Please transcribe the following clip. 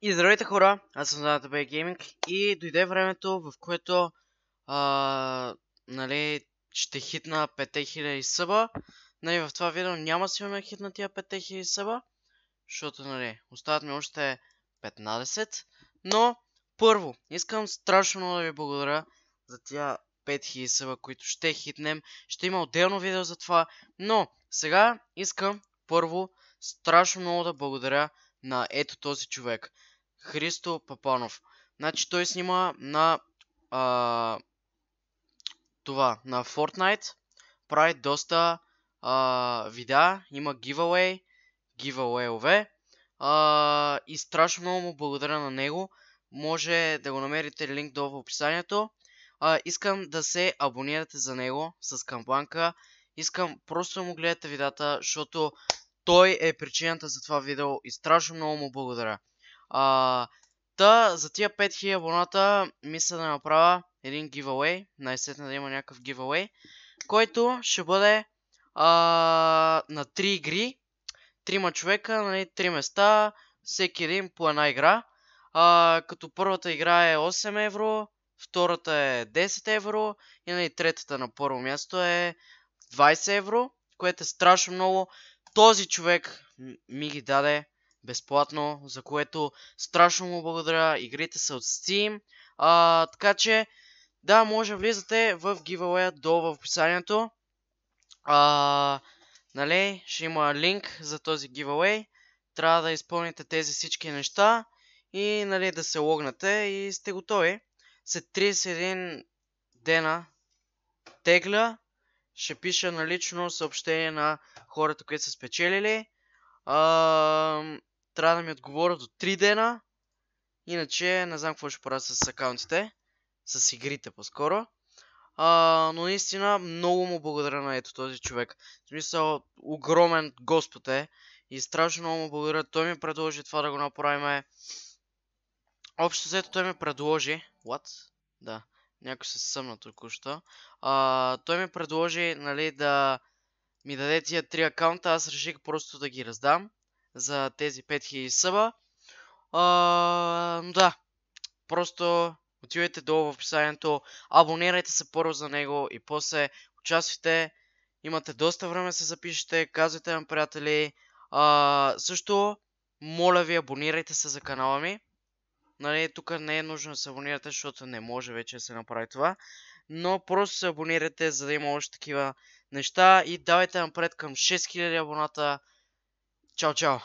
И здравейте хора, аз съм Даната Бей Гейминг и дойде времето, в което нали, ще хитна 5000 съба. Нали, в това видео няма да си имаме хитна тия 5000 съба, защото нали, остават ми още 15. Но първо, искам страшно много да ви благодаря за тия 5000 съба, които ще хитнем. Ще има отделно видео за това, но сега искам първо страшно много да благодаря на ето този човек. Христо Папанов. Значи той снима на това, на Fortnite. Прави доста видеа, има giveaway-ове. И страшно много му благодаря на него. Може да го намерите линк долу в описанието. Искам да се абонирате за него с камбанка. Искам просто да му гледате видеята, защото той е причината за това видео и страшно много му благодаря. За тия 5000 абоната мисля да направя един giveaway, най-сетне да има някакъв giveaway, който ще бъде на 3 игри, 3 човека, нали, 3 места, всеки един по една игра, като първата игра е 8 евро, втората е 10 евро и нали, третата на първо място е 20 евро, което е страшно много. Този човек ми ги даде безплатно, за което страшно му благодаря. Игрите са от Steam. Така че, да, може влизате в giveaway долу в описанието. Нали, ще има линк за този giveaway. Трябва да изпълните тези всички неща и нали, да се логнете и сте готови. След 31 дена тегля ще пиша на лично съобщение на хората, които са спечелили. Трябва да ми отговорят до 3 дена. Иначе не знам какво ще правя с акаунтите. С игрите по-скоро. Но наистина много му благодаря на ето този човек. В смисъл, огромен господ е. И страшно много му благодаря. Той ми предложи това да го направим. Общо взето той ми предложи... What? Да. Някой се съмна току-що. Той ми предложи, нали, да ми даде тия 3 акаунта. Аз реших просто да ги раздам за тези 5000 съба. Да. Просто отивайте долу в описанието, абонирайте се първо за него и после участвайте. Имате доста време да се запишете, казвайте на приятели. Също, моля ви, абонирайте се за канала ми. Нали, тук не е нужно да се абонирате, защото не може вече да се направи това. Но просто се абонирайте, за да има още такива неща. И давайте напред към 6000 абоната. Чао, чао!